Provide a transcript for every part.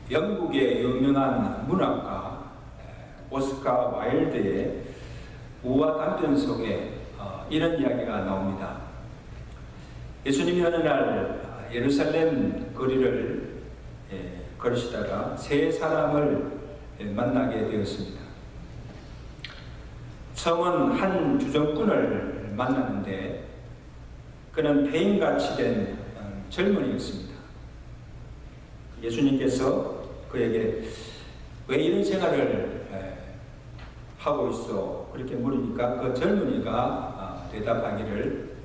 영국의 유명한 문학가 오스카 와일드의 우화 단편 속에 이런 이야기가 나옵니다. 예수님이 어느 날 예루살렘 거리를 걸으시다가 세 사람을 만나게 되었습니다. 처음은 한 주정꾼을 만나는데 그는 폐인같이 된 젊은이였습니다. 예수님께서 그에게 왜 이런 생활을 하고 있어? 그렇게 물으니까 그 젊은이가 대답하기를,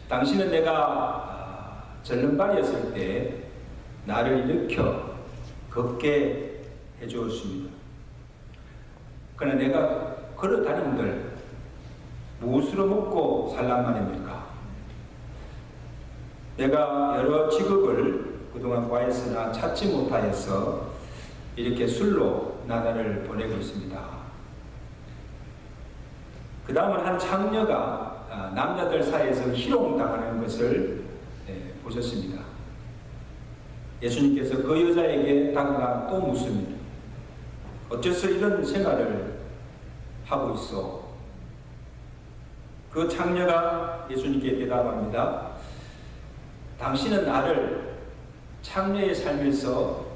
당신은 내가 절름발이었을 때 나를 일으켜 걷게 해주었습니다. 그러나 내가 걸어 다니는들 무엇으로 먹고 살란 말입니까? 내가 여러 직업을 그동안 과했으나 찾지 못하여서 이렇게 술로 나날을 보내고 있습니다. 그 다음은 한 창녀가 남자들 사이에서 희롱당하는 것을 보셨습니다. 예수님께서 그 여자에게 다가가 또 묻습니다. 어째서 이런 생활을 하고 있어? 그 창녀가 예수님께 대답합니다. 당신은 나를 창녀의 삶에서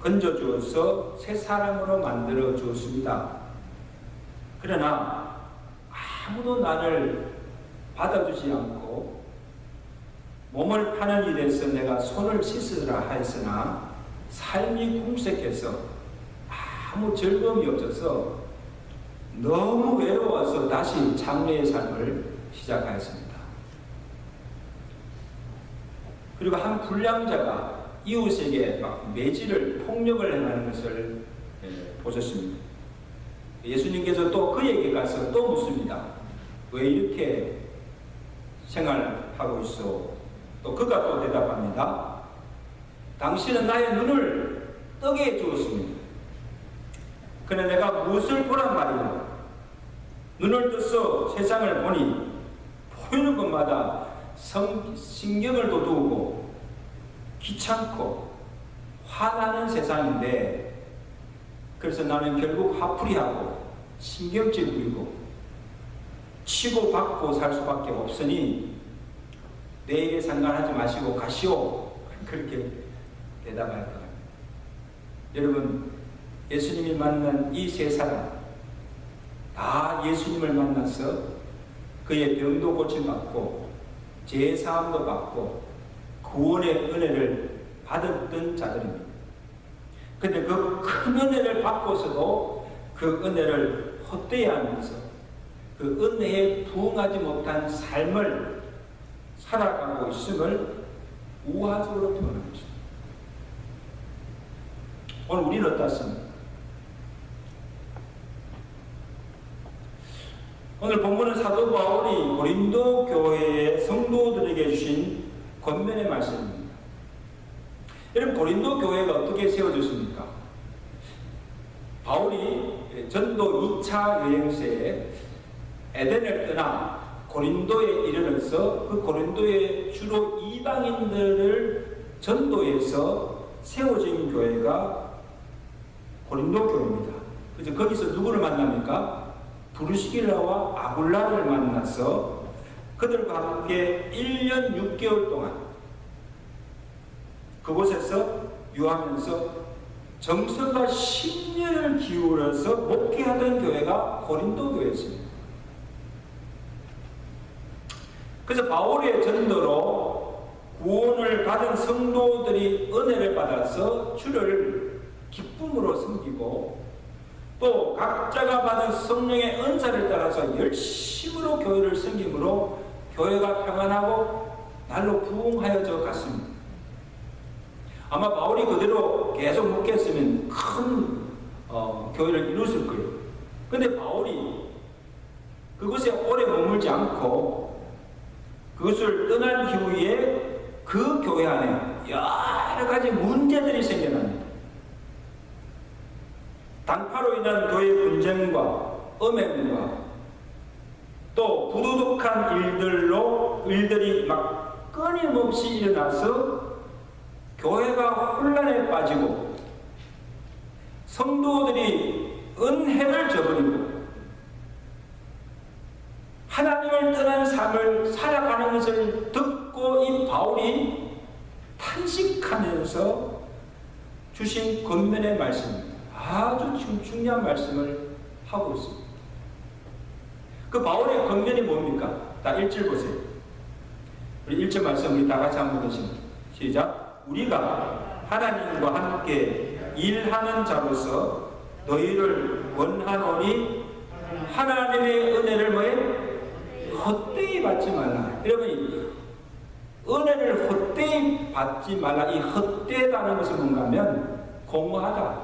건져주어서 새 사람으로 만들어 주었습니다. 그러나 아무도 나를 받아주지 않고 몸을 파는 일에서 내가 손을 씻으라 하였으나 삶이 궁색해서 아무 즐거움이 없어서 너무 외로워서 다시 창녀의 삶을 시작하였습니다. 그리고 한 불량자가 이웃에게 막 매질을 폭력을 행하는 것을 보셨습니다. 예수님께서 또 그에게 가서 또 묻습니다. 왜 이렇게 생활하고 있어? 또 그가 또 대답합니다. 당신은 나의 눈을 뜨게 해주었습니다. 그러나 내가 무엇을 보란 말이냐? 눈을 떠서 세상을 보니 보이는 것마다 신경을 돋우고 귀찮고 화나는 세상인데, 그래서 나는 결국 화풀이하고 신경질 부리고 치고받고 살 수밖에 없으니 내 일에 상관하지 마시고 가시오. 그렇게 대답할 겁니다. 여러분, 예수님이 만난 이 세 사람 다 예수님을 만나서 그의 병도 고침받고 제사함도 받고 구원의 은혜를 받았던 자들입니다. 그런데 그 큰 은혜를 받고서도 그 은혜를 헛되이 하면서 그 은혜에 부응하지 못한 삶을 살아가고 있음을 우화적으로 표현하는 것입니다. 오늘 우리는 어떻습니까? 오늘 본문은 사도 바울이 고린도 교회의 성도들에게 주신 권면의 말씀입니다. 여러분, 고린도 교회가 어떻게 세워졌습니까? 바울이 전도 2차 여행시에 에덴을 떠나 고린도에 이르러서 그 고린도에 주로 이방인들을 전도해서 세워진 교회가 고린도 교회입니다. 그래서 거기서 누구를 만납니까? 브루시길라와 아굴라를 만나서 그들과 함께 1년 6개월 동안 그곳에서 유하면서 정성과 심려를 기울여서 목회하던 교회가 고린도 교회였습니다. 그래서 바울의 전도로 구원을 받은 성도들이 은혜를 받아서 주를 기쁨으로 섬기고 또 각자가 받은 성령의 은사를 따라서 열심으로 교회를 섬김으로 교회가 평안하고 날로 부흥하여져 갔습니다. 아마 바울이 그대로 계속 묵혔으면 큰 교회를 이뤘을 거예요. 그런데 바울이 그곳에 오래 머물지 않고 그것을 떠난 이후에 그 교회 안에 여러 가지 문제들이 생겨납니다. 당파로 인한 교회 분쟁과 음행과 또 부도덕한 일들이 막 끊임없이 일어나서 교회가 혼란에 빠지고 성도들이 은혜를 저버리고 하나님을 떠난 삶을 살아가는 것을 듣고 이 바울이 탄식하면서 주신 권면의 말씀입니다. 아주 중요한 말씀을 하고 있습니다. 그 바울의 권면이 뭡니까? 다 1절 보세요. 우리 1절 말씀 우리 다 같이 한번 보겠습니다. 시작. 우리가 하나님과 함께 일하는 자로서 너희를 원하노니 하나님의 은혜를 뭐해? 헛되이 받지 말라. 여러분이 은혜를 헛되이 받지 말라. 이 헛되다는 것은 뭔가 하면 공허하다,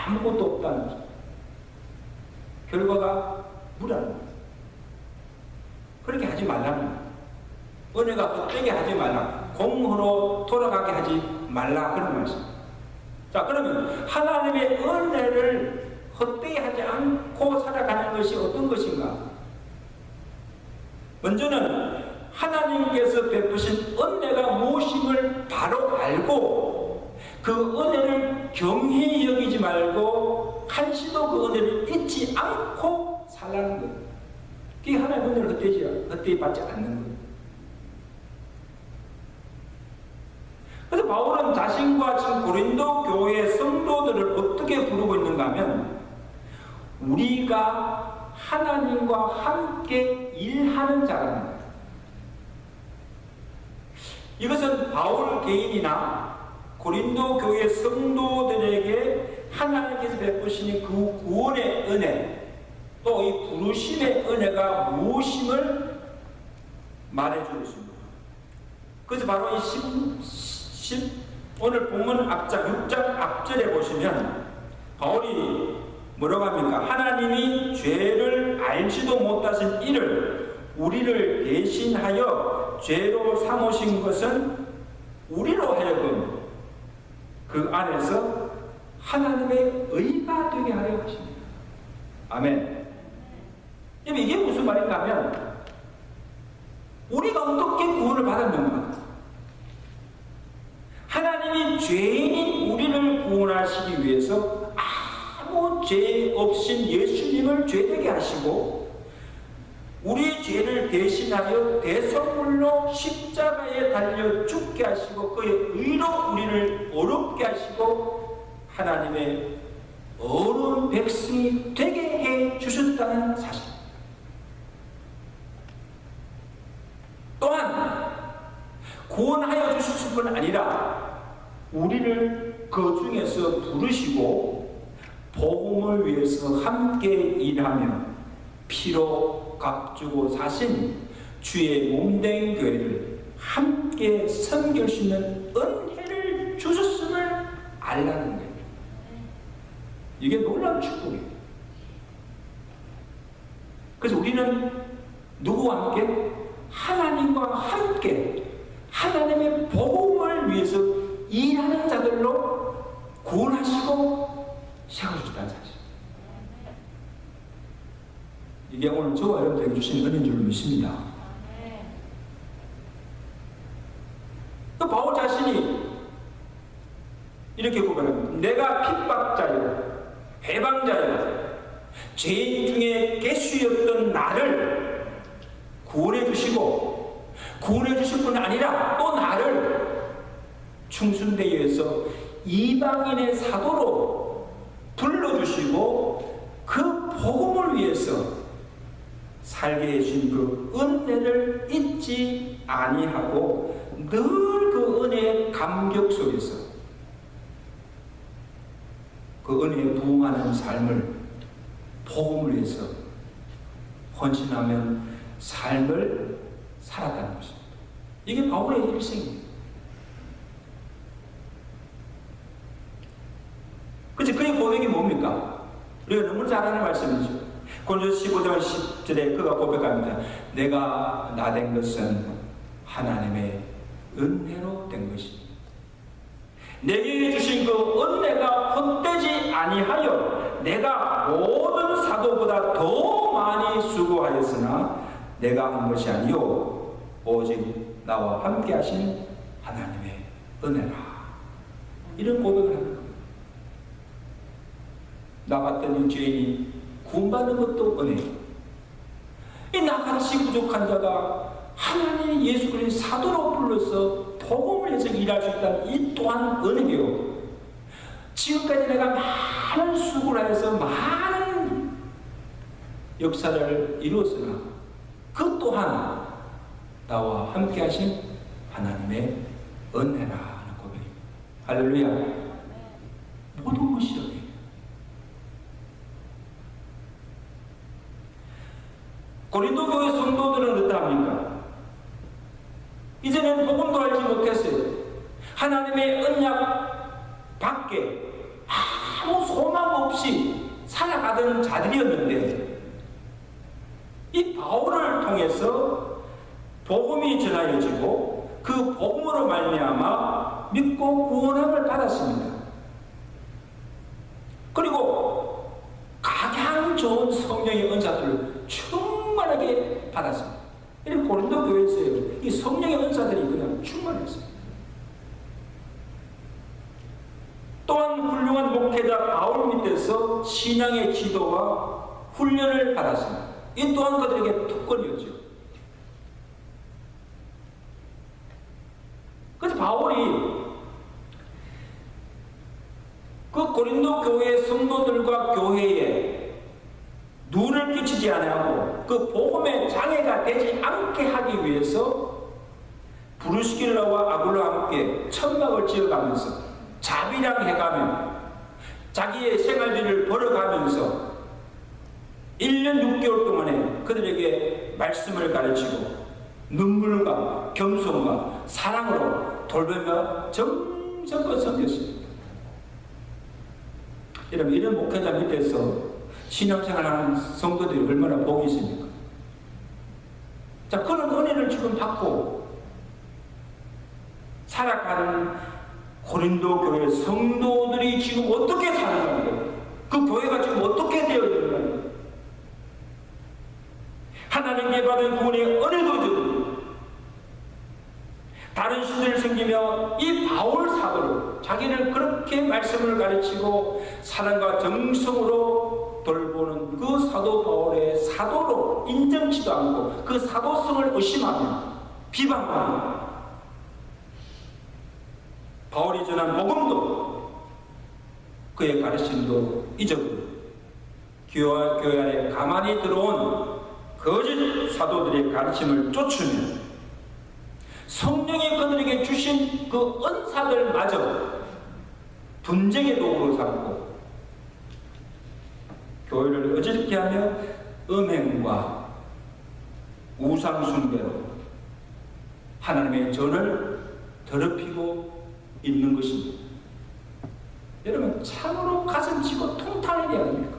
아무것도 없다는 거죠. 결과가 무라는 거죠. 그렇게 하지 말라는 거죠. 은혜가 헛되게 하지 말라, 공허로 돌아가게 하지 말라, 그런 말씀. 자, 그러면 하나님의 은혜를 헛되게 하지 않고 살아가는 것이 어떤 것인가? 먼저는 하나님께서 베푸신 은혜가 무엇임을 바로 알고 그 은혜를 경히 여기지 말고 한시도 그 은혜를 잊지 않고 살라는 거예요. 그게 하나님의 은혜를 헛되이 받지 않는 거예요. 그래서 바울은 자신과 지금 고린도 교회 성도들을 어떻게 부르고 있는가 하면 우리가 하나님과 함께 일하는 자라는 거예요. 이것은 바울 개인이나 고린도 교회 성도들에게 하나님께서 베푸시는 그 구원의 은혜, 또 이 부르심의 은혜가 무엇임을 말해주고 있습니다. 그래서 바로 이 오늘 본문 앞장 6장 앞절에 보시면 바울이 뭐라고 합니까? 하나님이 죄를 알지도 못하신 이를 우리를 대신하여 죄로 삼으신 것은 우리로 하여금 그 안에서 하나님의 의가 되게 하려 하십니다. 아멘. 이게 무슨 말인가 하면 우리가 어떻게 구원을 받았는가? 하나님이 죄인인 우리를 구원하시기 위해서 아무 죄 없인 예수님을 죄되게 하시고 우리의 죄를 대신하여 대성물로 십자가에 달려 죽게 하시고 그의 의로 우리를 어렵게 하시고 하나님의 어려운 백성이 되게 해 주셨다는 사실. 또한 구원하여 주실 뿐 아니라 우리를 그 중에서 부르시고 복음을 위해서 함께 일하며 피로 값주고 사신 주의 몸된 교회를 함께 섬길 수 있는 은혜를 주셨음을 알라는 거예요. 이게 놀라운 축복이에요. 그래서 우리는 누구와 함께? 하나님과 함께 하나님의 복음을 위해서 일하는 자들로 구원하시고 세워주셨다는 사실. 이게 오늘 저와 여러분들에게 주신 은혜인 줄 믿습니다. 또 바울 자신이 이렇게 고백합니다. 내가 핍박자요 해방자요 죄인 중에 개수였던 나를 구원해 주시고 구원해 주실 뿐 아니라 또 나를 충순대에서 이방인의 사도로 불러주시고 그 복음을 위해서 살게 해주신 그 은혜를 잊지 아니하고 늘 그 은혜의 감격 속에서 그 은혜에 부응하는 삶을 복음을 위해서 헌신하며 삶을 살았다는 것입니다. 이게 바울의 일생입니다. 그치? 그의 고백이 뭡니까? 우리가 너무 잘 아는 말씀이죠. 고린도서 15장 10절에 그가 고백합니다. 내가 나 된 것은 하나님의 은혜로 된 것입니다. 내게 주신 그 은혜가 헛되지 아니하여 내가 모든 사도보다 더 많이 수고하였으나 내가 한 것이 아니요 오직 나와 함께 하신 하나님의 은혜라. 이런 고백을 하는 겁니다. 나 같은 이 죄인이 구원받는 것도 은혜예요. 이 나같이 부족한 자가 하나님 예수 그리스도의 사도로 불러서 복음을 해서 일할 수 있다는 이 또한 은혜요. 지금까지 내가 많은 수고를 해서 많은 역사를 이루었으나 그 또한 나와 함께 하신 하나님의 은혜라 하는 고백입니다. 할렐루야. 모든 것이 은혜예요. 고린도 교회 성도들은 어떠합니까? 이제는 복음도 알지 못했어요. 하나님의 언약 밖에 아무 소망 없이 살아가던 자들이었는데 이 바울을 통해서 복음이 전하여지고 그 복음으로 말미암아 믿고 구원함을 받았습니다. 그리고 가장 좋은 성령의 은사들을 충만하게 받았습니다. 이렇게 고린도 교회에서요, 이 성령의 은사들이 그냥 충만했습니다. 또한 훌륭한 목회자 바울 밑에서 신앙의 지도와 훈련을 받았습니다. 이 또한 그들에게 특권이었죠. 그래서 바울이 그 고린도 교회 성도들과 교회에 누를 끼치지 아니하고 그 복음의 장애가 되지 않게 하기 위해서 브루스길라와 아굴라와 함께 천막을 지어가면서 자비량해가며 자기의 생활비를 벌어가면서 1년 6개월 동안에 그들에게 말씀을 가르치고 눈물과 겸손과 사랑으로 돌보며 정성껏 섬겼습니다. 여러분, 이런 목회자 밑에서 신앙생활하는 성도들이 얼마나 복이 있습니까? 자, 그런 은혜를 지금 받고 살아가는 고린도 교회 성도들이 지금 어떻게 사는 거예요? 그 교회가 지금 어떻게 되어 있는 거예요? 하나님께 받은 구원의 은혜도 좀 다른 신들을 섬기며 이 바울 사도로 자기를 그렇게 말씀을 가르치고 사랑과 정성으로 돌보는 그 사도 바울의 사도로 인정치도 않고 그 사도성을 의심하며 비방하며 바울이 전한 복음도 그의 가르침도 잊어버리고 교회 안에 가만히 들어온 거짓 사도들의 가르침을 쫓으며 성령이 그들에게 주신 그 은사들마저 분쟁의 도구로 삼고 교회를 어지럽게 하며 음행과 우상숭배로 하나님의 전을 더럽히고 있는 것입니다. 여러분, 참으로 가슴 치고 통탄해야 합니까?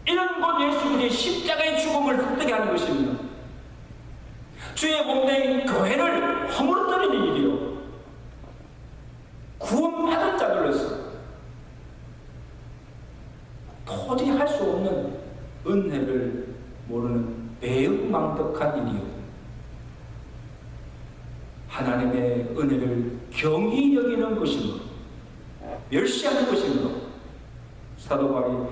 이런 것 예수님의 십자가의 죽음을 헛되게 하는 것입니다. 주의 몸된 교회를 허물어뜨리는 일이요, 구원받은 자들로서 도저히 할 수 없는 은혜를 모르는 매우 망덕한 일이요, 하나님의 은혜를 경히 여기는 것이므로 멸시하는 것이므로 사도 바울이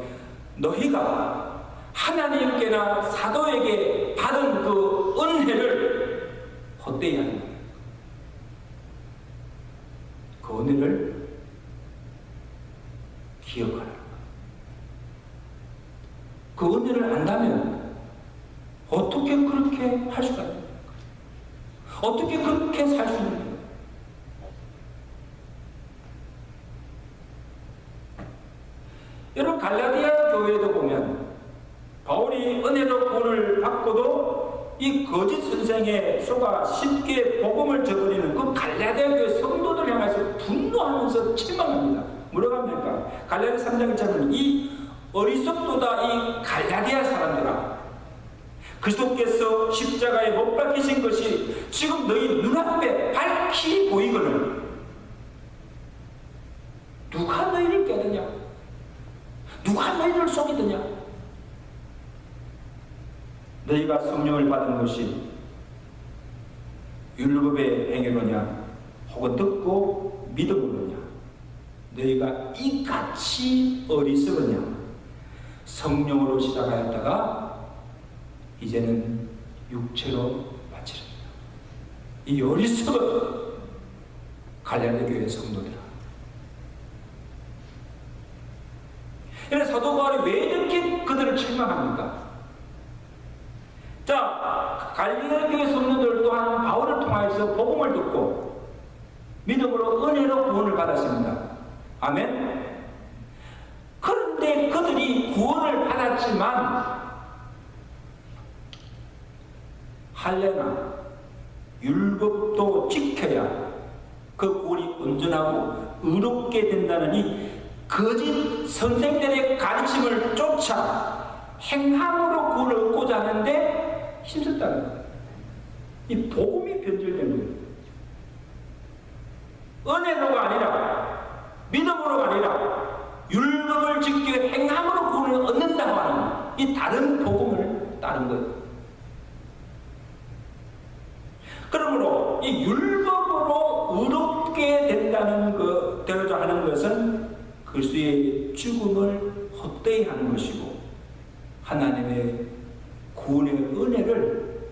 너희가 하나님께나 사도에게 받은 그 은혜를 헛되이 하는 거예요. 그 은혜를 기억하라는 거예요. 그 은혜를 안다면 어떻게 그렇게 할 수가 있는 거예요? 어떻게 그렇게 살 수 있는 거예요? 여러분, 갈라디아 교회도 보면 바울이 은혜로 구원을 받고도 이 거짓 선생에 속아 쉽게 복음을 저버리는 그 갈라디아 교회 성도들 향해서 분노하면서 책망합니다. 뭐라고 합니까? 갈라디아 3장 1절은 이 어리석도다 이 갈라디아 사람들아, 그리스도께서 십자가에 못 박히신 것이 지금 너희 눈앞에 밝히 보이거늘 누가 너희를 깨느냐? 누가 너희를 속이느냐? 너희가 성령을 받은 것이 율법의 행위로냐 혹은 듣고 믿음으로냐? 너희가 이같이 어리석으냐? 성령으로 시작하였다가 이제는 육체로 마치리라. 이 어리석은 갈라디아 교회 성도들아. 그래서 사도 바울이 왜 이렇게 그들을 책망합니까? 자, 갈라디아 교회 성도들 또한 바울을 통하여서 복음을 듣고 믿음으로 은혜로 구원을 받았습니다. 아멘. 그런데 그들이 구원을 받았지만 할례나 율법도 지켜야 그 구원이 온전하고 의롭게 된다는 이 거짓 선생들의 가르침을 쫓아 행함으로 구원을 얻고자 하는데 힘썼다는 거예요. 이 복음이 변질된 거예요. 은혜로가 아니라 믿음으로가 아니라 율법을 지켜 행함으로 구원을 얻는다고 하는 이 다른 복음을 따른 거예요. 그러므로 이 율법으로 의롭게 된다는 것, 되고자 하는 것은 그리스도의 죽음을 헛되이 하는 것이고 하나님의 구원의 은혜를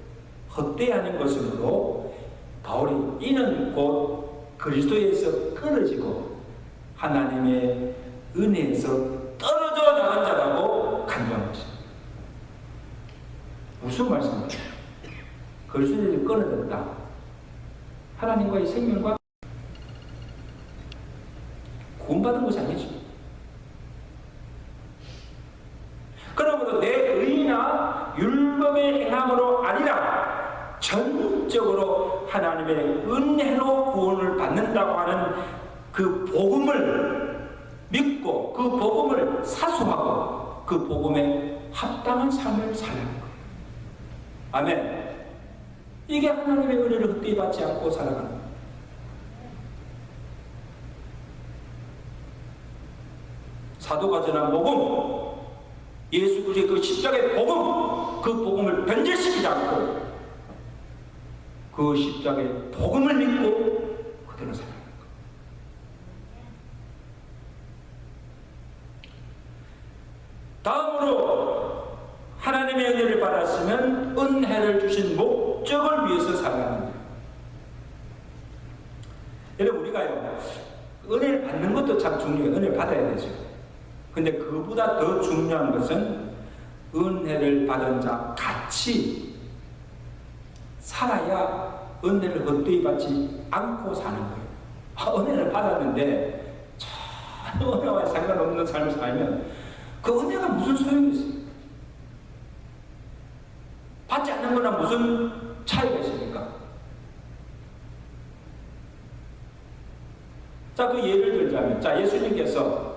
헛되이 하는 것으로 바울이 이는 곧 그리스도에서 끊어지고 하나님의 은혜에서 떨어져 나간 자라고 간주한 것입니다. 무슨 말씀입니까? 그리스도에서 끊어졌다. 하나님과의 생명과 구원받은 것이 아니죠. 그러므로 내 의나 율법의 행함으로 아니라 전적으로 하나님의 은혜로 구원을 받는다고 하는 그 복음을 믿고 그 복음을 사수하고 그 복음에 합당한 삶을 살라는 거예요. 아멘. 이게 하나님의 은혜를 헛되이 받지 않고 살아가는 거예요. 사도가 전한 복음, 예수 그리스도의 그 십자가의 복음, 그 복음을 변질시키지 않고 그 십자가의 복음을 믿고 그대로 살아가는 거예요. 다음으로 하나님의 은혜를 받았으면 은혜를 주신 목적을 위해서 살아가는 거예요. 여러분, 우리가요, 은혜를 받는 것도 참 중요해요. 은혜를 받아야 되죠. 근데 그보다 더 중요한 것은 은혜를 받은 자 같이 살아야 은혜를 헛되이 받지 않고 사는 거예요. 은혜를 받았는데 전혀 은혜와 상관없는 삶을 살면 그 은혜가 무슨 소용이 있어요? 받지 않는 거나 무슨 차이가 있습니까? 자, 그 예를 들자면, 자, 예수님께서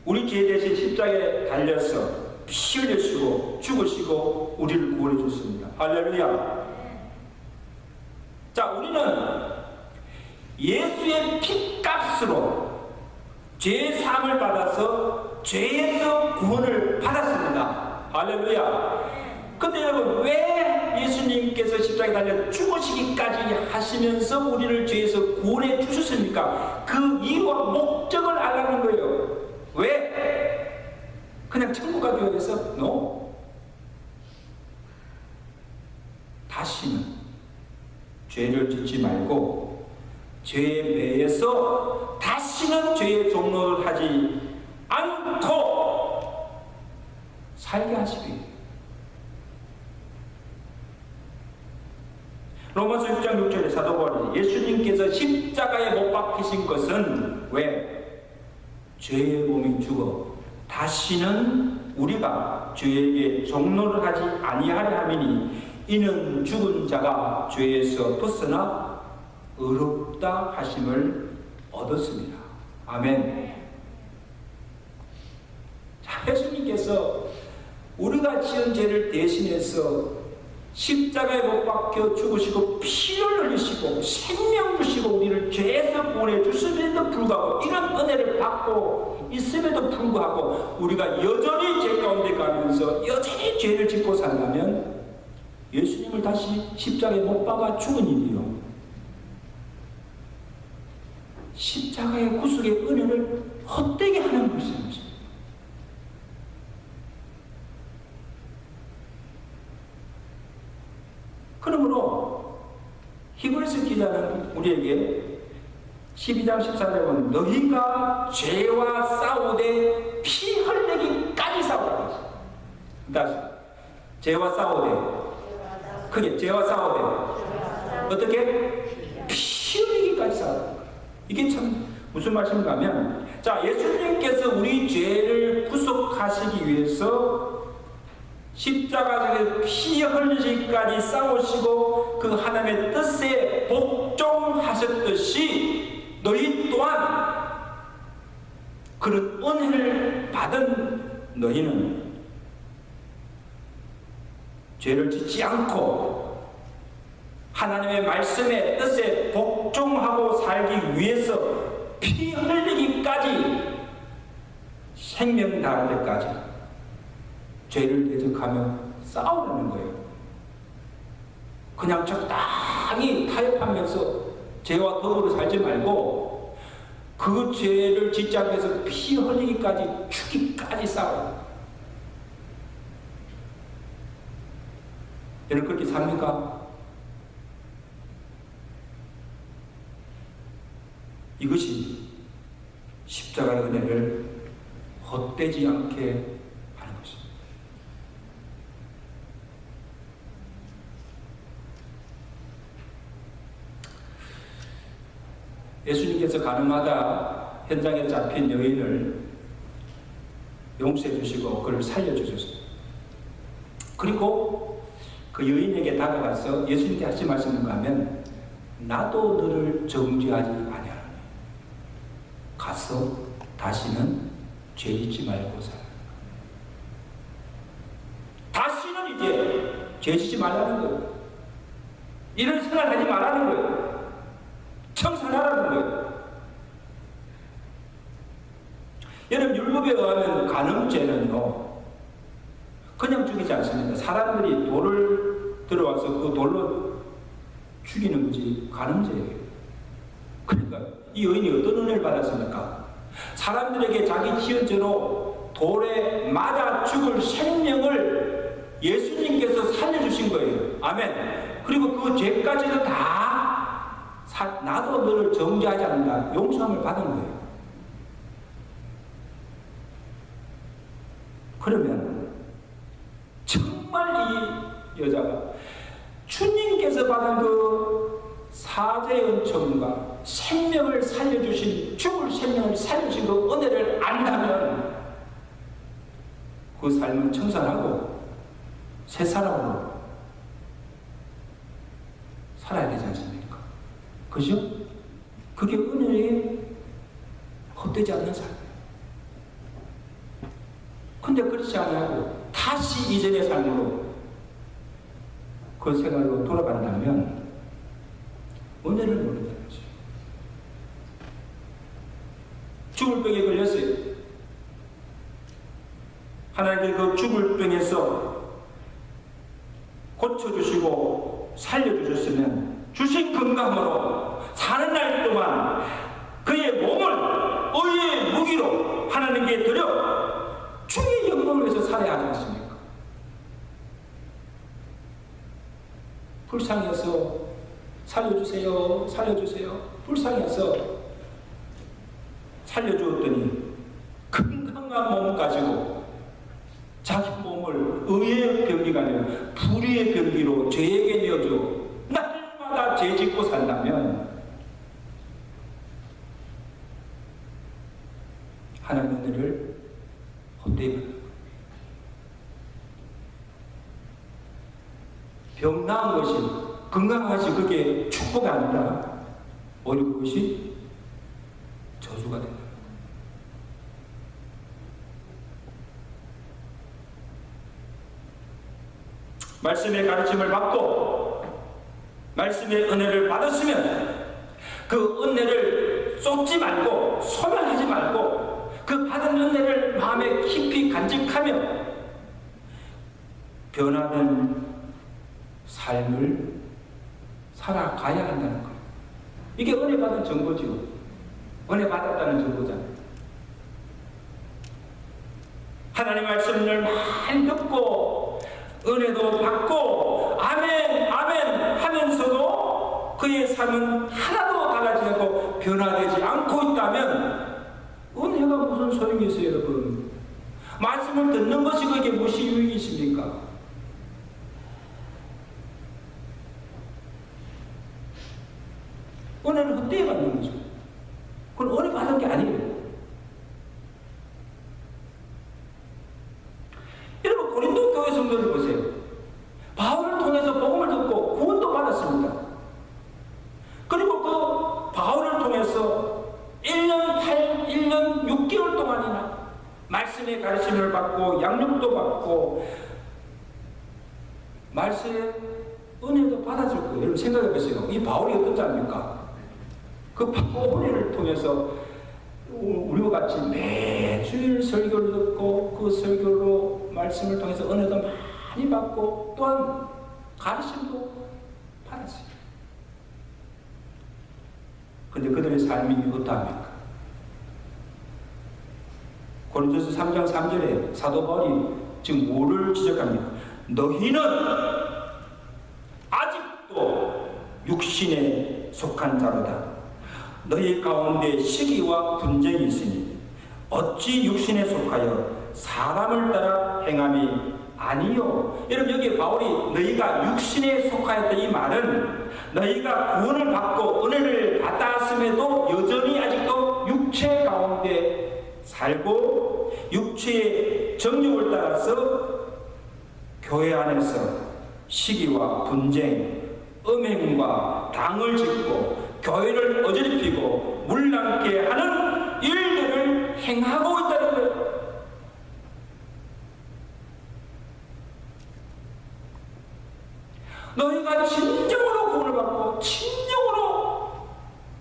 우리 죄 대신 십자가에 달려서 피 흘리시고 죽으시고 우리를 구원해 줬습니다. 할렐루야. 자, 우리는 예수의 피값으로 죄 사함을 받아서 죄에서 구원을 받았습니다. 할렐루야. 근데 여러분, 왜 예수님께서 십자가에 달려 죽으시기까지 하시면서 우리를 죄에서 구원해 주셨습니까? 그 이유와 목적을 알라는 거예요. 왜? 그냥 천국 가기 위해서? No. 다시는 죄를 짓지 말고 죄에 매여서 다시는 죄의 종로를 하지 않고 살게 하시기 위해. 로마서 6장 6절에 사도 바울이 예수님께서 십자가에 못 박히신 것은 왜? 죄의 몸이 죽어 다시는 우리가 죄에게 종로를 하지 아니하려 함이니 이는 죽은 자가 죄에서 벗어나 의롭다 하심을 얻었습니다. 아멘. 자, 예수님께서 우리가 지은 죄를 대신해서 십자가에 못 박혀 죽으시고 피를 흘리시고 생명 주시고 우리를 죄에서 구원해 주심에도 불구하고 이런 은혜를 받고 있음에도 불구하고 우리가 여전히 죄 가운데 가면서 여전히 죄를 짓고 산다면 예수님을 다시 십자가에 못 박아 죽은 일이요. 십자가의 구속의 은혜를 헛되게 하는 것입니다. 그러므로 히브리서 기자는 우리에게 12장 14절에 보면 너희가 죄와 싸우되 피 흘리기까지 싸우라고 했어요. 다시 죄와 싸우되 크게 죄와 싸우되 어떻게? 피 흘리기까지 싸우라. 이게 참 무슨 말씀인가 하면, 자, 예수님께서 우리 죄를 구속하시기 위해서 십자가에서 피 흘리기까지 싸우시고 그 하나님의 뜻에 복종하셨듯이 너희 또한 그런 은혜를 받은 너희는 죄를 짓지 않고 하나님의 말씀의 뜻에 복종하고 살기 위해서 피 흘리기까지 생명 다할 때까지 죄를 대적하며 싸우는 거예요. 그냥 적당히 타협하면서 죄와 더불어 살지 말고 그 죄를 짓지 않기 위해서 피 흘리기까지 죽기까지 싸워요. 여러분 그렇게 삽니까? 이것이 십자가의 은혜를 헛되지 않게 하는 것입니다. 예수님께서 가늠하다 현장에 잡힌 여인을 용서해 주시고 그를 살려 주셨어요. 그리고 그 여인에게 다가가서 예수님께 하신 말씀은 뭔가 하면 나도 너를 정죄하지 아니하노니 가서 다시는 죄 짓지 말고 살아. 다시는 이제 죄 짓지 말라는 거예요. 이런 생각하지 말라는 거예요. 청산하라는 거예요. 여러분 율법에 의하면 간음죄는요 그냥 죽이지 않습니다. 사람들이 돌을 들어와서 그 돌로 죽이는 것이 간음죄예요. 그러니까 이 여인이 어떤 은혜를 받았습니까? 사람들에게 자기 지은 죄로 돌에 맞아 죽을 생명을 예수님께서 살려주신 거예요. 아멘. 그리고 그 죄까지도 다 나도 너를 정죄하지 않는다. 용서함을 받은 거예요. 그러면 정말 이 여자가 주님께서 받은 그 사죄의 은총과 생명을 살려주신, 죽을 생명을 살려주신 그 은혜를 안다면 그 삶은 청산하고 새 사람으로 살아야 되지 않습니까? 그죠? 그게 은혜에 헛되지 않는 삶이에요. 근데 그렇지 않고 다시 이전의 삶으로 그 생활로 돌아간다면 은혜를 모른다는 거죠. 죽을 병에 걸렸어요. 하나님께서 그 죽을 병에서 고쳐주시고 살려주셨으면 주신 건강으로 사는 날 동안 그의 몸을 의의 무기로 하나님께 드려 주의 영광을 위해서 살아야 하지 않습니까? 불쌍해서 살려주세요, 살려주세요. 불쌍해서 살려주었더니 건강한 몸 가지고 자기 몸을 의의 병기가 아니라 불의의 병기로 죄에게 내어줘 날마다 죄 짓고 산다면 하나님의 은혜를 헛되이 받는 거예요. 병 나은 것이, 건강한 것이 그게 축복이 아니라 오히려 그것이 저주가 된다. 말씀의 가르침을 받고 말씀의 은혜를 받았으면 그 은혜를 쏟지 말고 소멸하지 말고 그 받은 은혜를 마음에 깊이 간직하며 변화된 삶을 살아가야 한다는 거예요. 이게 은혜 받은 증거죠. 은혜 받았다는 증거잖아요. 하나님 말씀을 많이 듣고 은혜도 받고 아멘 아멘 하면서도 그의 삶은 하나도 달라지지 않고 변화되지 않고 있다면 은혜가 무슨 소용이 있어요, 여러분? 말씀을 듣는 것이 그게 무엇이 유익이 있습니까? 은혜는 헛되이 받는 거죠. 그건 은혜 받은 게 아니에요. 여러분, 고린도 교회 성도를 보세요. 바울을 통해서 복음을 듣고 구원도 받았습니다. 그리고 그 바울을 통해서 1년 6개월 동안이나 말씀의 가르침을 받고 양육도 받고 말씀의 은혜도 받아줄 거예요. 여러분 생각해 보세요. 이 바울이 어떤 자입니까? 그 바울을 통해서 우리와 같이 매주일 설교를 듣고 그 설교로 말씀을 통해서 은혜도 많이 받고 또한 가르침도 받았어요. 근데 그들의 삶이 어떠합니까? 고린도서 3장 3절에 사도 바울이 지금 뭐를 지적합니까? 너희는 아직도 육신에 속한 자로다. 너희 가운데 시기와 분쟁이 있으니 어찌 육신에 속하여 사람을 따라 행함이 아니요. 여러분 여기 바울이 너희가 육신에 속하였다 이 말은 너희가 구원을 받고 은혜를 받았음에도 여전히 아직도 육체 가운데 살고 육체의 정욕을 따라서 교회 안에서 시기와 분쟁, 음행과 당을 짓고 교회를 어지럽히고 물랑케 하는 일들을 행하고 있다는 거예요. 너희가 진정으로 구원을 받고 진정으로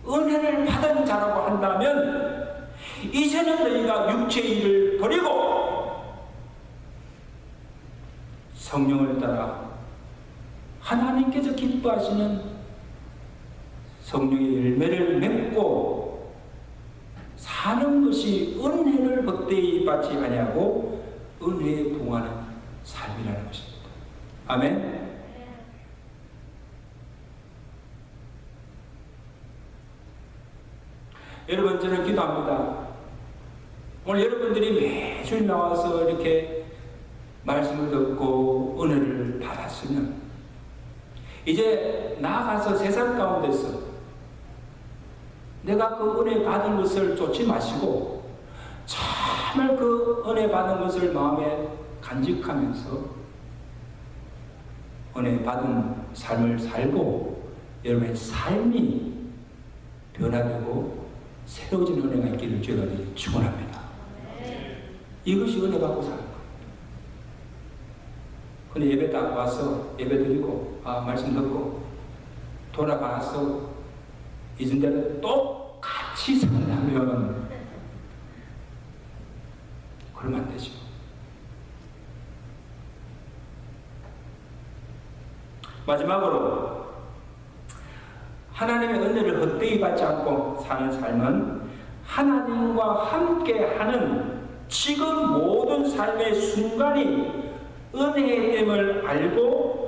은혜를 받은 자라고 한다면 이제는 너희가 육체의 일을 버리고 성령을 따라 하나님께서 기뻐하시는 성령의 열매를 맺고 사는 것이 은혜를 헛되이 받지 아니하고 은혜에 부응하는 삶이라는 것입니다. 아멘. 여러분 저는 기도합니다. 오늘 여러분들이 매주 나와서 이렇게 말씀을 듣고 은혜를 받았으면 이제 나아가서 세상 가운데서 내가 그 은혜 받은 것을 쫓지 마시고 정말 그 은혜 받은 것을 마음에 간직하면서 은혜 받은 삶을 살고 여러분의 삶이 변화되고 새로워진 은혜가 있기를 제가 축원합니다. 이것이 은혜 받고 사는 거예요. 근데 예배 딱 와서 예배 드리고 말씀 듣고 돌아가서 잊은 대로 똑같이 산다면 그러면 안 되죠. 마지막으로 하나님의 은혜를 헛되이 받지 않고 사는 삶은 하나님과 함께하는 지금 모든 삶의 순간이 은혜의 됨을 알고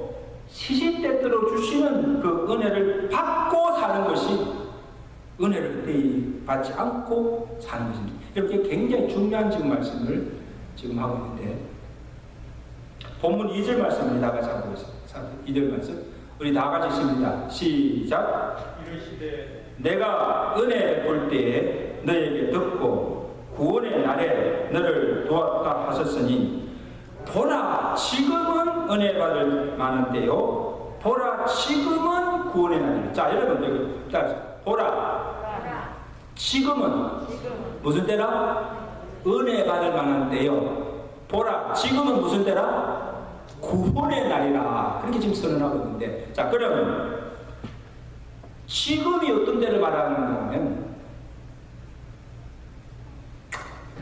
시시때때로 주시는 그 은혜를 받고 사는 것이 은혜를 헛되이 받지 않고 사는 것입니다. 이렇게 굉장히 중요한 지금 말씀을 지금 하고 있는데 본문 2절 말씀을 다 같이 하고 있습니다. 2절 말씀 우리 다 같이 읽습니다. 시작. 이르시되 내가 은혜 볼 때에 너에게 듣고 구원의 날에 너를 도왔다 하셨으니 보라 지금은 은혜 받을 만한 때요 보라 지금은 구원의 날이다. 자 여러분 여기 보라 지금은 무슨 때라? 은혜 받을 만한 때요 보라 지금은 무슨 때라? 구원의 날이라. 그렇게 지금 선언하고 있는데 자 그러면 지금이 어떤 때를 말하는 거냐면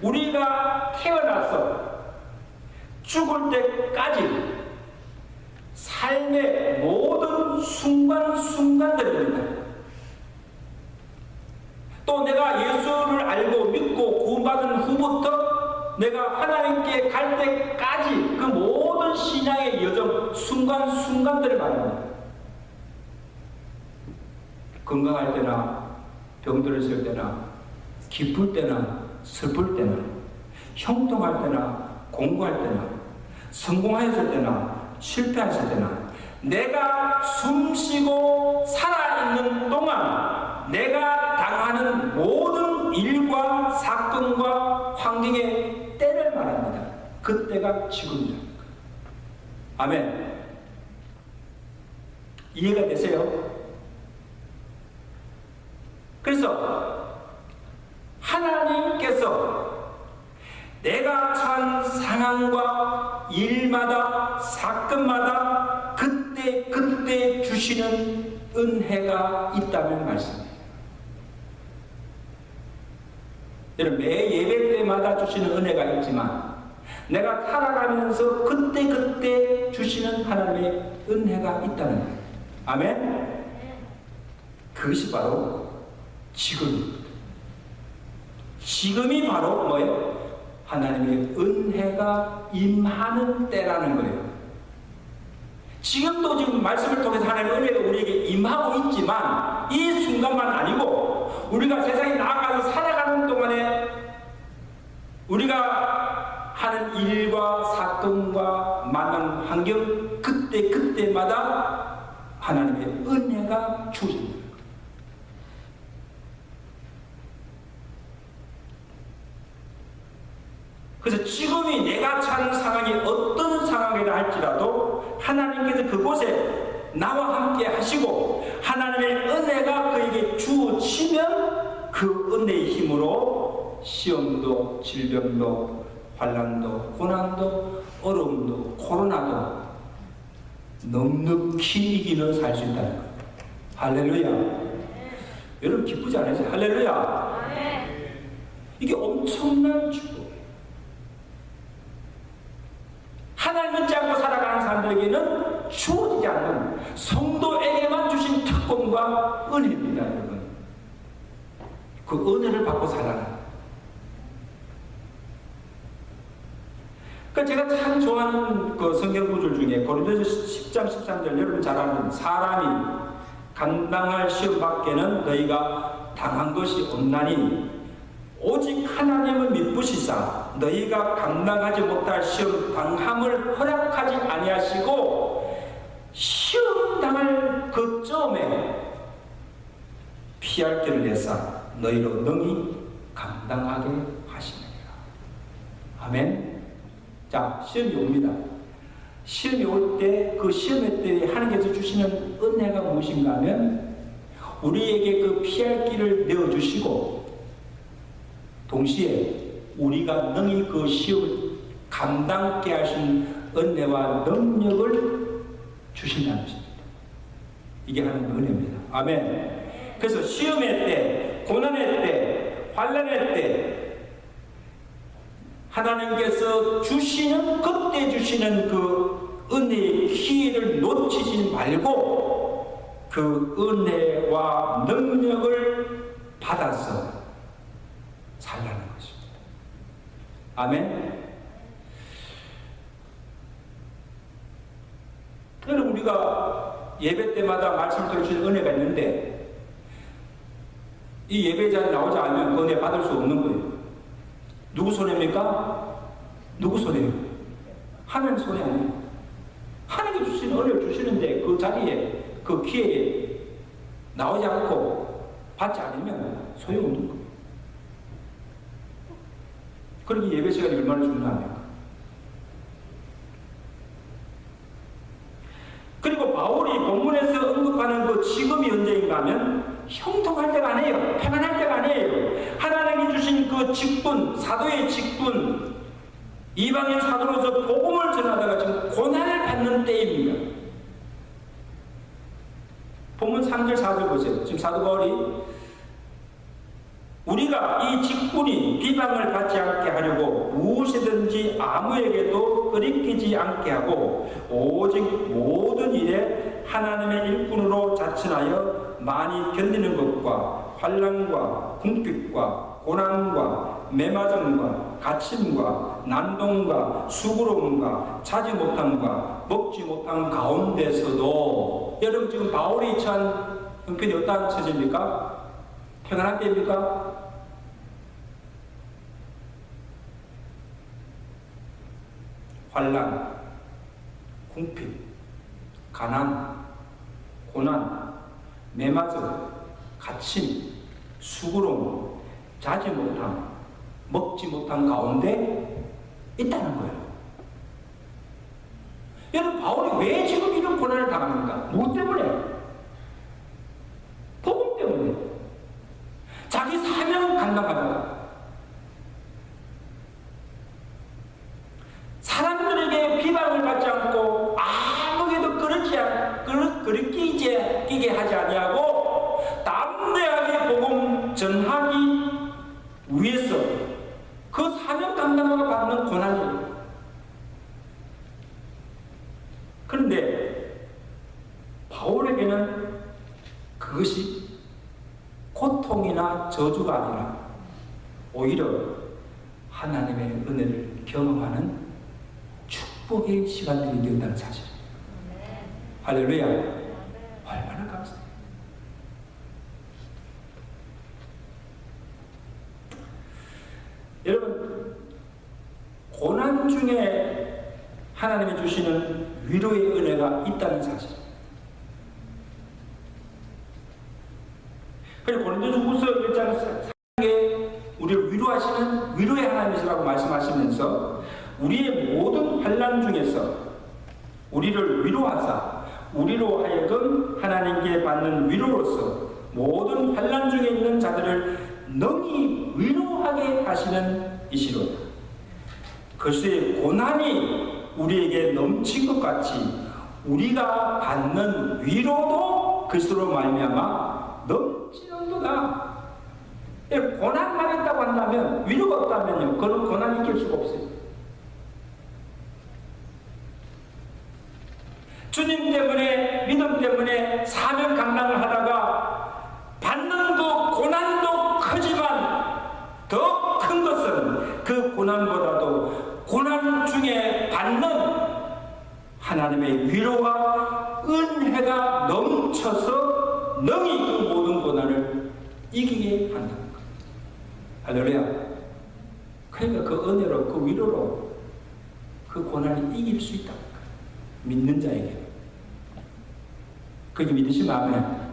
우리가 태어나서 죽을 때까지 삶의 순간순간들입니다. 또 내가 예수를 알고 믿고 구원받은 후부터 내가 하나님께 갈 때까지 그 모든 신앙의 여정 순간순간들을 말합니다. 건강할 때나 병들었을 때나 기쁠 때나 슬플 때나 형통할 때나 공부할 때나 성공했을 때나 실패했을 때나 내가 숨쉬고 살아있는 동안 내가 당하는 모든 일과 사건과 환경의 때를 말합니다. 그때가 지금이다. 아멘. 이해가 되세요? 그래서 하나님께서 내가 처한 상황과 일마다 사건마다 그때 주시는 은혜가 있다는 말씀이에요. 여러분, 매 예배 때마다 주시는 은혜가 있지만 내가 살아가면서 그때 주시는 하나님의 은혜가 있다는 거예요. 아멘? 그것이 바로 지금입니다. 지금이 바로 뭐예요? 하나님의 은혜가 임하는 때라는 거예요. 지금도 지금 말씀을 통해서 하나님의 은혜가 우리에게 임하고 있지만 이 순간만 아니고 우리가 세상에 나아가서 살아가는 동안에 우리가 하는 일과 사건과 만난 환경 그때마다 하나님의 은혜가 주어집니다. 그래서 지금이 내가 처한 상황이 어떤 상황이라 할지라도 하나님께서 그곳에 나와 함께 하시고 하나님의 은혜가 그에게 주어지면 그 은혜의 힘으로 시험도 질병도 환난도 고난도 어려움도 코로나도 넉넉히 이기며 살 수 있다는 거예요. 할렐루야. 여러분 기쁘지 않으세요? 할렐루야. 이게 엄청난 축복. 하나님 믿지 않고 살아가는 사람들에게는 주어지지 않는 성도에게만 주신 특권과 은혜입니다, 여러분. 그 은혜를 받고 살아라. 제가 참 좋아하는 그 성경 구절 중에 고린도서 10장 13절 여러분 잘 아는 사람이 감당할 시험 밖에는 너희가 당한 것이 없나니 오직 하나님을 믿으시사 너희가 감당하지 못할 시험 당함을 허락하지 아니하시고 시험 당할 그점에 피할 길을 내사 너희로 능히 감당하게 하시느니라. 아멘. 자, 시험이 옵니다. 시험이 올 때 그 시험의 때에 하나님께서 주시는 은혜가 무엇인가 하면 우리에게 그 피할 길을 내어주시고 동시에 우리가 능히 그 시험을 감당케 하신 은혜와 능력을 주신다는 것입니다. 이게 하나님의 은혜입니다. 아멘. 그래서 시험의 때, 고난의 때, 환난의 때 하나님께서 주시는 그때 주시는 그 은혜의 기회를 놓치지 말고 그 은혜와 능력을 받아서 살라는 것입니다. 아멘. 여러분 우리가 예배 때마다 말씀 들으시는 은혜가 있는데 이 예배 자리에 나오지 않으면 그 은혜 받을 수 없는 거예요. 누구 손해입니까? 누구 손해예요? 하나님 손해 아니에요. 하나님이 주시는 은혜를 주시는데 그 자리에 그 기회에 나오지 않고 받지 않으면 소용없는 거예요. 그러니 예배 시간이 얼마나 중요합니까? 그리고 바울이 본문에서 언급하는 그 지금이 언제인가 하면 형통할 때가 아니에요. 평안할 때가 아니에요. 하나님이 주신 그 직분, 사도의 직분, 이방인 사도로서 복음을 전하다가 지금 고난을 받는 때입니다. 본문 3절 4절 보세요. 지금 사도 바울이 우리가 이 직분이 비방을 받지 않게 하려고 무엇이든지 아무에게도 끓이키지 않게 하고 오직 모든 일에 하나님의 일꾼으로 자천하여 많이 견디는 것과 환난과 궁핍과 고난과 매맞음과 갇힘과 난동과 수고로움과 자지 못함과 먹지 못한 가운데서도, 여러분 지금 바울이 처한 형편이 어떠한 처지입니까? 평안한 때입니까? 환난, 궁핍, 가난, 고난, 매맞음, 갇힘, 수고로움, 자지 못함, 먹지 못한 가운데 있다는 거예요. 여러분, 바울이 왜 지금 이런 고난을 당합니까? 무엇 때문에? 복음 때문에. 자기 사명 감당하다가 사람들에게 비방을 받지 않고 아무에도 그렇게 이제 끼게 하지 아니하고 담대하게 복음 전하기 위해서 그 사명 감당하고 받는 고난이에요. 그런데 바울에게는 그것이 고통이나 저주가 아니라 오히려 하나님의 은혜를 경험하는 축복의 시간들이 되었다는 사실. 할렐루야. 얼마나 감사해요. 여러분, 고난 중에 하나님이 주시는 위로의 은혜가 있다는 사실. 그리고 고린도전후서 1장 4장에 우리를 위로하시는 위로의 하나님이시라고 말씀하시면서 우리의 모든 환난 중에서 우리를 위로하사 우리로 하여금 하나님께 받는 위로로서 모든 환난 중에 있는 자들을 능히 위로하게 하시는 이시로다. 글쎄 고난이 우리에게 넘친 것 같이 우리가 받는 위로도 그리스도로 말미암아 넘치는도다. 고난만 있다고 한다면, 위로가 없다면요, 그건 고난이 이길 수가 없어요. 주님 때문에, 믿음 때문에 사명 감당을 하다가 받는 고난도 크지만 더 큰 것은 그 고난보다도 고난 중에 받는 하나님의 위로와 은혜가 넘쳐서 능히 그 모든 고난을 이기게 한다는 것. 할렐루야. 그러니까 그 은혜로, 그 위로로 그 고난을 이길 수 있다는 것. 믿는 자에게. 그게 믿으시면 아멘.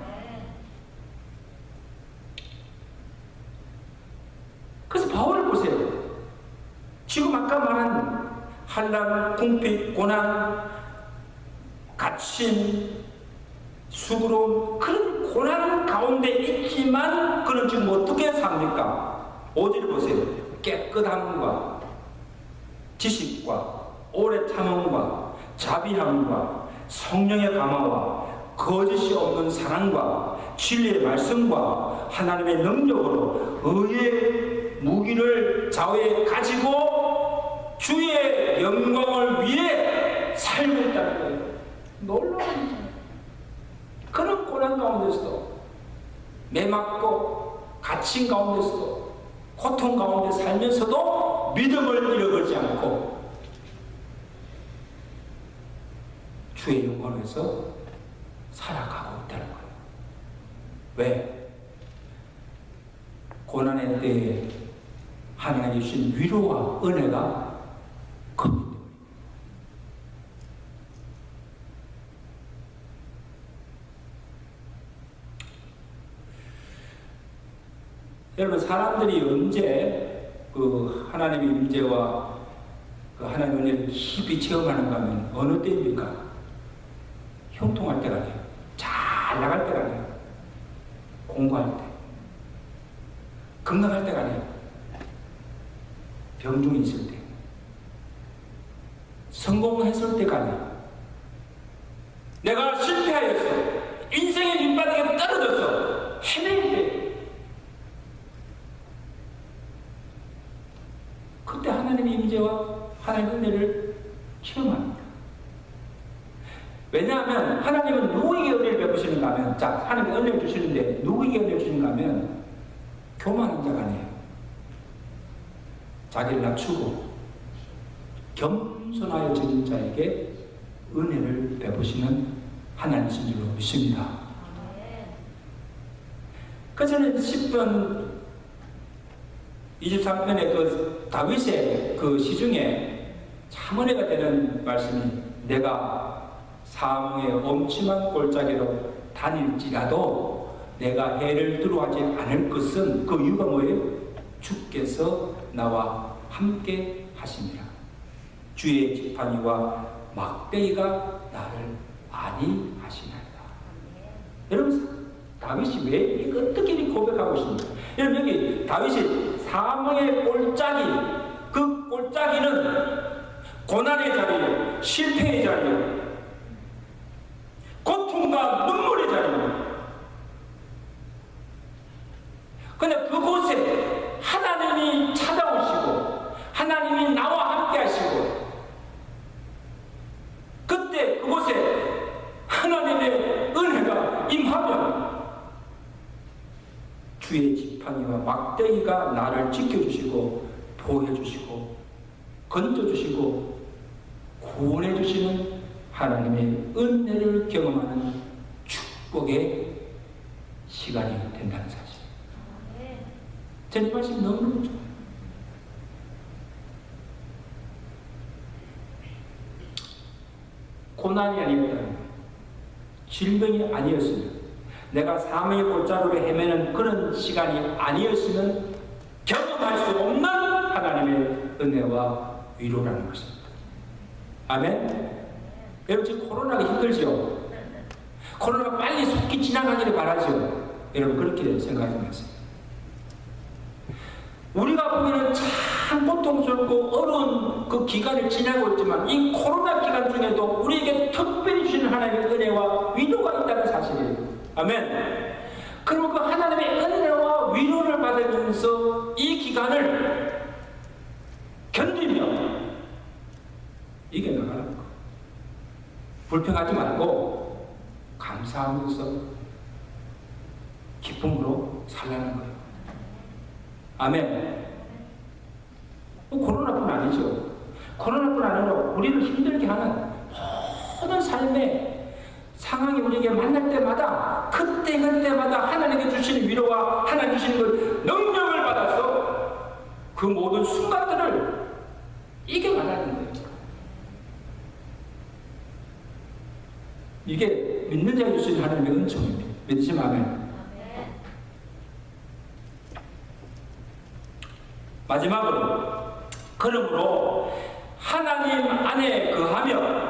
그래서 바울을 보세요. 지금 아까 말한 환난, 궁핍, 고난, 갇힘, 수고로움, 그런 고난 가운데 있지만 그는 지금 어떻게 삽니까? 5절 보세요. 깨끗함과 지식과 오래 참음과 자비함과 성령의 감화와 거짓이 없는 사랑과 진리의 말씀과 하나님의 능력으로 의의 무기를 좌우에 가지고 주의 영광을 위해 살고 있다는 거예요. 놀라운 그런 고난 가운데서도, 매맞고 갇힌 가운데서도, 고통 가운데 살면서도 믿음을 잃어버리지 않고 주의 영광을 위해서 살아가고 있다는 거예요. 왜? 고난의 때에 하나님이 주신 위로와 은혜가 큽니다. 여러분, 사람들이 언제 그 하나님의 임재와 그 하나님의 은혜를 깊이 체험하는가 하면 어느 때입니까? 형통할 때가 아니에요. 잘 나갈 때가 아니에요. 공부할 때. 건강할 때가 아니에요. 병중에 있을 때. 성공했을 때가 아니에요. 내가 실패하였어. 인생의 밑바닥에 떨어졌어. 헤맬 때. 그때 하나님의 임재와 하나님의 은혜를 체험합니다. 왜냐하면 하나님은 누구에게 은혜를 베푸시는가 하면, 자, 하나님이 은혜를 주시는데 누구에게 은혜를 주시는가 하면 교만한 자가 아니에요. 자기를 낮추고 겸손하여 지는 자에게 은혜를 베푸시는 하나님이신 줄로 믿습니다. 그래서 저는 10편 23편의 그 다윗의 그 시중에 참 은혜가 되는 말씀이, 내가 사망의 엄침한 골짜기로 다닐지라도 내가 해를 두려워하지 않을 것은, 그 이유가 뭐예요? 주께서 나와 함께 하심이라. 주의 지팡이와 막대기가 나를 안위하시나이다. 여러분, 다윗이 왜 이거 어떻게 고백하고 있습니까? 여러분, 여기 다윗이 사망의 골짜기, 그 골짜기는 고난의 자리요, 실패의 자리요, 고통과 눈물의 자리요. 근데 그곳에 하나님이 찾아오시고 하나님이 나와 함께 하시고, 그때 그곳에 하나님의 은혜가 임하면 주의 지팡이와 막대기가 나를 지켜주시고 보호해주시고 건져주시고 구원해주시는 하나님의 은혜를 경험하는 축복의 시간이 된다는 사실. 제 말씀 너무너무 좋아요. 고난이 아니었다면, 질병이 아니었으면, 내가 사망의 골짜기로 헤매는 그런 시간이 아니었으면 경험할 수 없는 하나님의 은혜와 위로라는 것입니다. 아멘? 여러분, 지금 코로나가 힘들죠? 코로나가 빨리 속히 지나가기를 바라죠? 여러분, 그렇게 생각하지 마세요. 우리가 보기에는 참 고통스럽고 어려운 그 기간을 지나고 있지만, 이 코로나 기간 중에도 우리에게 특별히 주시는 하나님의 은혜와 위로가 있다는 사실이에요. 아멘. 그러면 그 하나님의 은혜와 위로를 받으면서 이 기간을 견디며 이겨나가는 거. 불평하지 말고 감사하면서 기쁨으로 살라는 거예요. 아멘. 코로나뿐 아니죠. 코로나뿐 아니라 우리를 힘들게 하는 모든 삶의 상황이 우리에게 만날 때마다 그때마다 하나님께 주시는 위로와 하나님 주시는 그 능력을 받아서 그 모든 순간들을 이겨나가는 거예요. 이게 믿는 자에게 주시는 하나님의 은총입니다. 믿으시면 아멘. 마지막으로, 그러므로 하나님 안에 거하며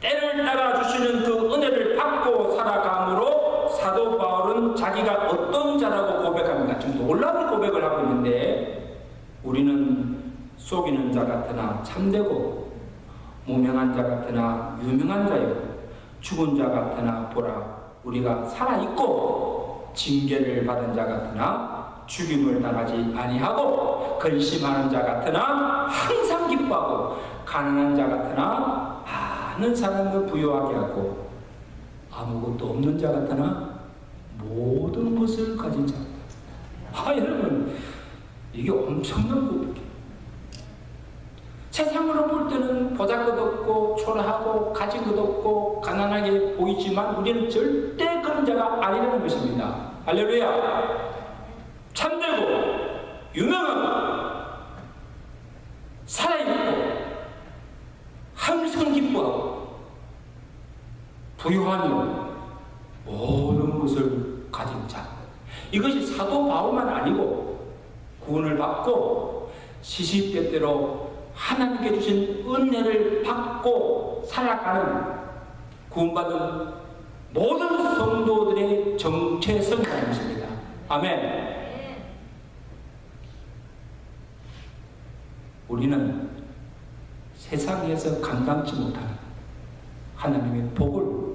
때를 따라 주시는 그 은혜를 받고 살아감으로 사도 바울은 자기가 어떤 자라고 고백합니다. 지금 놀라운 고백을 하고 있는데, 우리는 속이는 자 같으나 참되고 무명한 자 같으나 유명한 자요, 죽은 자 같으나 보라 우리가 살아있고 징계를 받은 자 같으나 죽임을 당하지 아니하고 근심하는 자 같으나 항상 기뻐하고 가난한 자 같으나 많은 사람을 부유하게 하고 아무것도 없는 자 같으나 모든 것을 가진 자. 여러분, 이게 엄청난 고백이에요. 세상으로 볼 때는 보잘것없고 초라하고 가진 것 없고 가난하게 보이지만 우리는 절대 그런 자가 아니라는 것입니다. 할렐루야. 참되고 유명하고 살아있고 항상 기뻐하고 부유하며 모든 것을 가진 자. 이것이 사도 바울만 아니고 구원을 받고 시시때때로 하나님께 주신 은혜를 받고 살아가는 구원받은 모든 성도들의 정체성이라는 것입니다. 아멘. 우리는 세상에서 감당치 못하는 하나님의 복을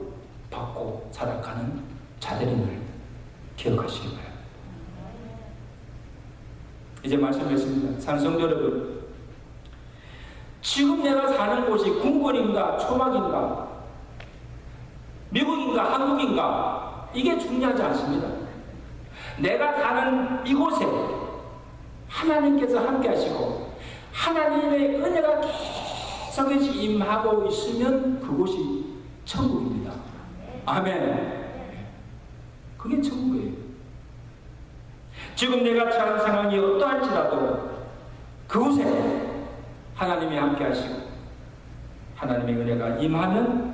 받고 살아가는 자들임을 기억하시기 바랍니다. 이제 말씀드렸습니다. 산성도 여러분, 지금 내가 사는 곳이 궁궐인가 초막인가, 미국 미국인가 한국인가 이게 중요하지 않습니다. 내가 가는 이곳에 하나님께서 함께 하시고 하나님의 은혜가 계속해서 임하고 있으면 그곳이 천국입니다. 아멘. 그게 천국이에요. 지금 내가 처한 상황이 어떠할지라도 그곳에 하나님이 함께 하시고 하나님의 은혜가 임하면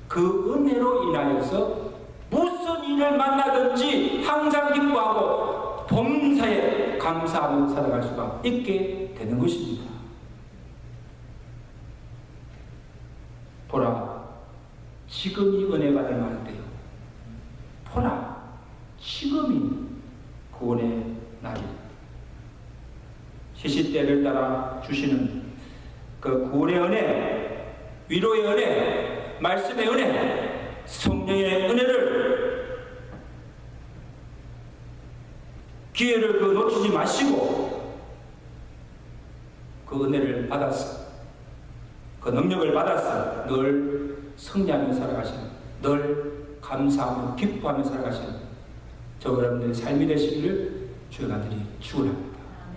그 은혜로 인하여서 무슨 일을 만나든지 항상 기뻐하고 범사에 감사하며 살아갈 수가 있게 되는 것입니다. 보라, 지금이 은혜 받을 만한데요. 보라, 지금이 구원의 날이다. 시시때를 따라 주시는 그 구원의 은혜, 위로의 은혜, 말씀의 은혜, 성령의 은혜를 기회를 놓치지 마시고 그 은혜를 받았어, 그 능력을 받았어 늘 승리하며 살아가시는, 늘 감사하며 기뻐하며 살아가시는 저 여러분들의 삶이 되시기를 주의 간절히 축원합니다.